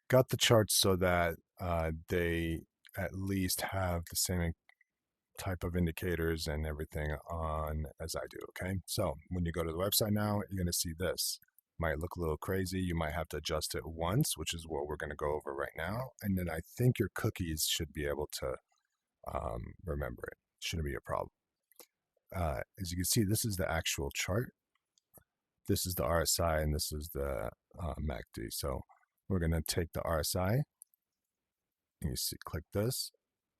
got the charts so that they at least have the same type of indicators and everything on as I do. Okay, so when you go to the website now, you're going to see this. Might look a little crazy. You might have to adjust it once, which is what we're going to go over right now. And then I think your cookies should be able to remember it. Shouldn't be a problem. As you can see, this is the actual chart. This is the RSI and this is the MACD. So we're going to take the RSI and you see, click this,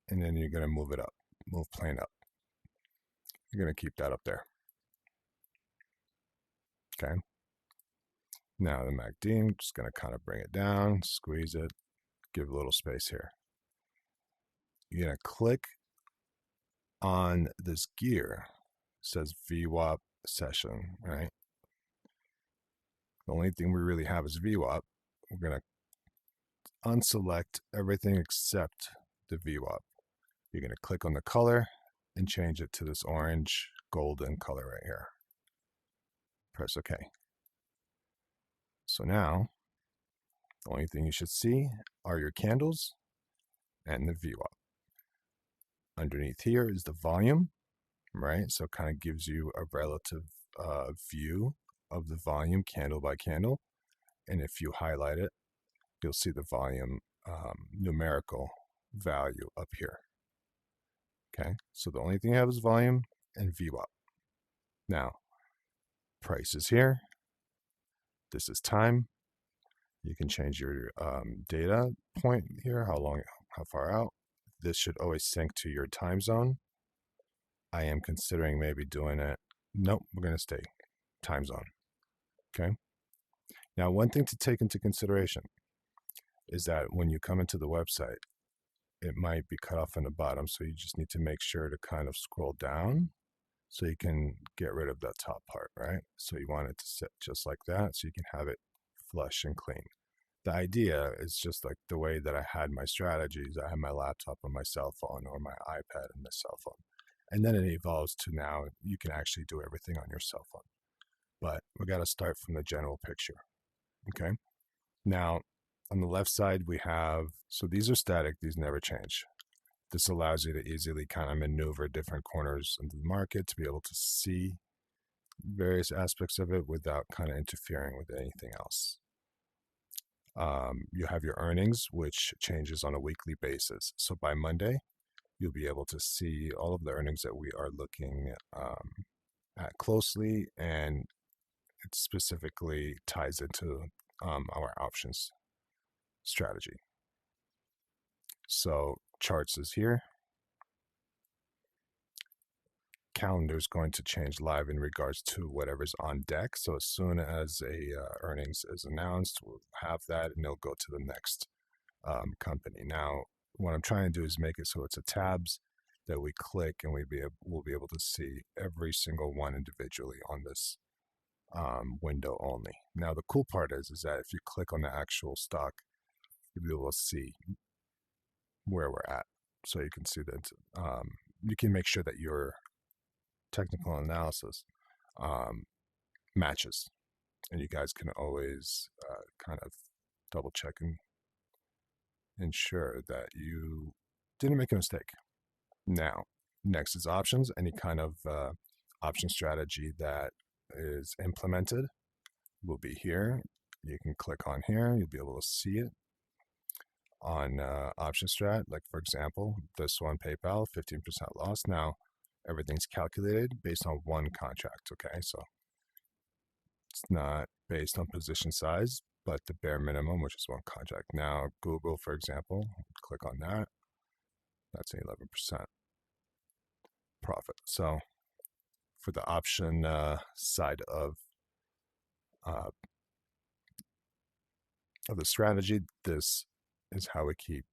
and then you're going to move it up, move plane up. You're going to keep that up there. Okay. Now the MACD, I'm just going to kind of bring it down, squeeze it, give a little space here. You're going to click on this gear. It says VWAP session, right? The only thing we really have is VWAP. We're going to unselect everything except the VWAP. You're going to click on the color and change it to this orange golden color right here. Press OK. So now, the only thing you should see are your candles and the VWAP. Underneath here is the volume, right? So it kind of gives you a relative view of the volume candle by candle. And if you highlight it, you'll see the volume numerical value up here. Okay, so the only thing you have is volume and VWAP. Now, price is here. This is time. You can change your data point here, how far out. This should always sync to your time zone. I am considering maybe doing it. Nope, we're going to stay time zone. Okay. Now, one thing to take into consideration is that when you come into the website, it might be cut off in the bottom. So you just need to make sure to kind of scroll down so you can get rid of that top part, right? So you want it to sit just like that so you can have it flush and clean. The idea is just like the way that I had my strategies. I had my laptop on my cell phone or my iPad and my cell phone. And then it evolves to now you can actually do everything on your cell phone. But we got to start from the general picture. Okay. Now, on the left side, we have, so these are static, these never change. This allows you to easily kind of maneuver different corners of the market to be able to see various aspects of it without kind of interfering with anything else. You have your earnings, which changes on a weekly basis. So by Monday, you'll be able to see all of the earnings that we are looking at closely, and it specifically ties into our options strategy. So charts is here. Calendar is going to change live in regards to whatever's on deck. So as soon as a earnings is announced, we'll have that and it'll go to the next company. Now, what I'm trying to do is make it so it's a tabs that we click and we'll be able to see every single one individually on this window only. Now, the cool part is that if you click on the actual stock, you'll be able to see where we're at. So you can see that you can make sure that your technical analysis matches, and you guys can always kind of double check and ensure that you didn't make a mistake. Now, next is options. Any kind of option strategy that is implemented will be here. You can click on here, you'll be able to see it on option strat. Like for example, this one, PayPal, 15% loss. Now, everything's calculated based on one contract, okay? So it's not based on position size, but the bare minimum, which is one contract. Now, Google, for example, click on that. That's an 11% profit. So for the option side of the strategy, this is how we keep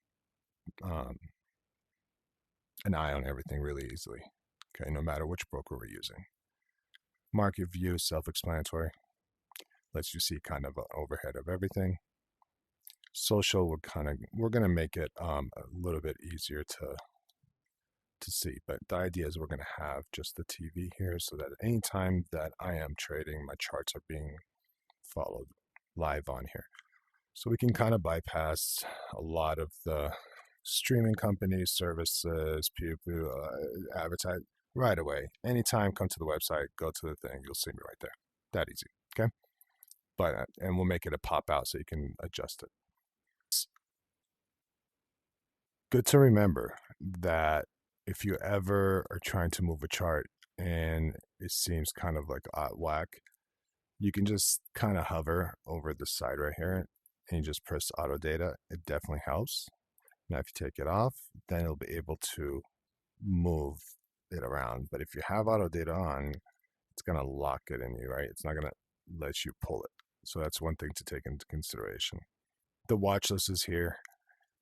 an eye on everything really easily, okay, no matter which broker we're using. Market view, self-explanatory, lets you see kind of an overhead of everything. Social, we're going to make it a little bit easier to see, but the idea is we're going to have just the TV here so that any time that I am trading, my charts are being followed live on here. So we can kind of bypass a lot of the streaming companies, services, people advertise right away. Anytime, come to the website, go to the thing, you'll see me right there. That easy. Okay. But and we'll make it a pop out so you can adjust it. It's good to remember that if you ever are trying to move a chart and it seems kind of like out whack, you can just kind of hover over the side right here and you just press auto data. It definitely helps. Now, if you take it off, then it'll be able to move it around. But if you have auto data on, it's going to lock it in you, right? It's not going to let you pull it. So that's one thing to take into consideration. The watch list is here.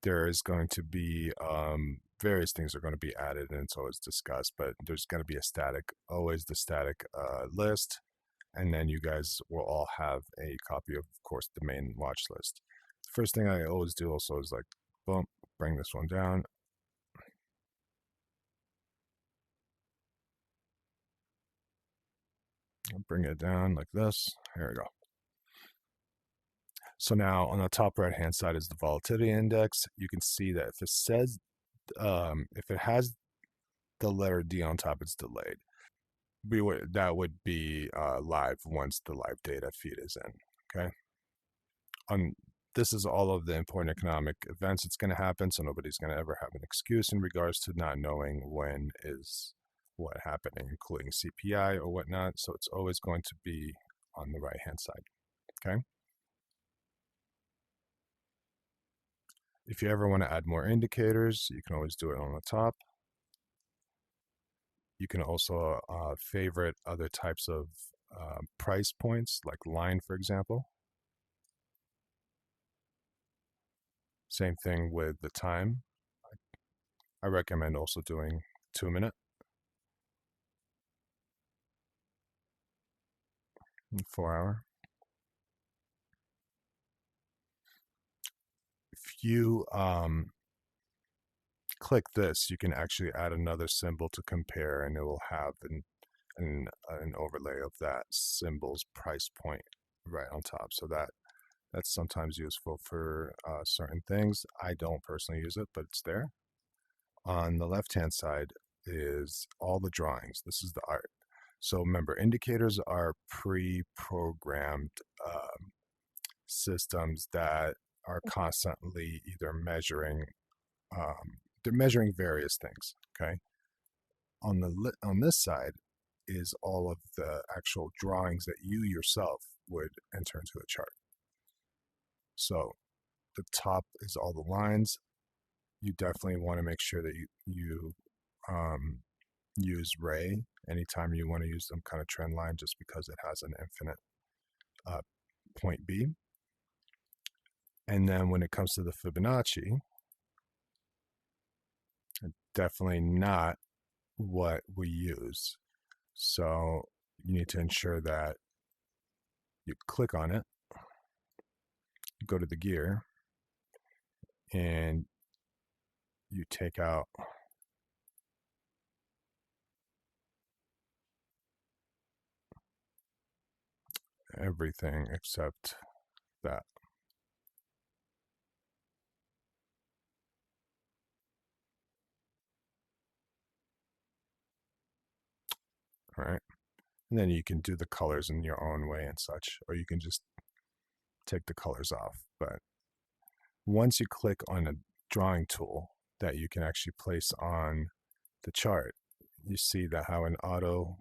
There is going to be various things are going to be added, and it's always discussed, but there's going to be a static, always the static list. And then you guys will all have a copy of course, the main watch list. The first thing I always do also is like, boom, bring this one down. Bring it down like this. Here we go. So now on the top right hand side is the volatility index. You can see that if it says, if it has the letter D on top, it's delayed. That would be live once the live data feed is in. Okay. This is all of the important economic events that's going to happen, so nobody's going to ever have an excuse in regards to not knowing when is what happening, including CPI or whatnot. So it's always going to be on the right hand side. Okay. If you ever want to add more indicators, you can always do it on the top. You can also favorite other types of price points, like line, for example. Same thing with the time. I recommend also doing 2-minute, 4-hour. If you click this, you can actually add another symbol to compare, and it will have an overlay of that symbol's price point right on top. So that's sometimes useful for certain things. I don't personally use it, but it's there. On the left-hand side is all the drawings. This is the art. So remember, indicators are pre-programmed systems that are constantly either measuring, they're measuring various things. Okay. On this side is all of the actual drawings that you yourself would enter into the chart. So the top is all the lines. You definitely want to make sure that you use Ray anytime you want to use some kind of trend line, just because it has an infinite point B. And then when it comes to the Fibonacci, definitely not what we use. So you need to ensure that you click on it, go to the gear, and you take out everything except that. All right. And then you can do the colors in your own way and such, or you can just take the colors off. But once you click on a drawing tool that you can actually place on the chart, you see that how an auto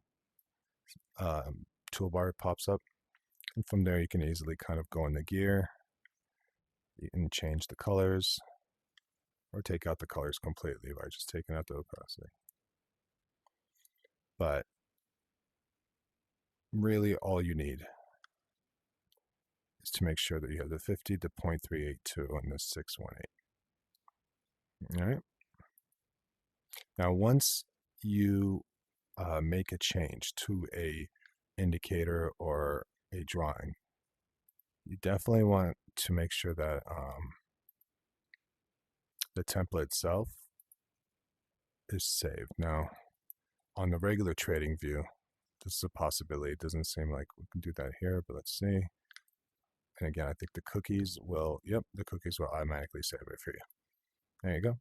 toolbar pops up. And from there, you can easily kind of go in the gear and change the colors, or take out the colors completely by just taking out the opacity. But really all you need is to make sure that you have the 50 to 0.382 and the 618. All right. Now, once you make a change to a indicator or a drawing, you definitely want to make sure that the template itself is saved. Now, on the regular TradingView, this is a possibility. It doesn't seem like we can do that here, but let's see. And again, I think the cookies will, yep, the cookies will automatically save it for you. There you go.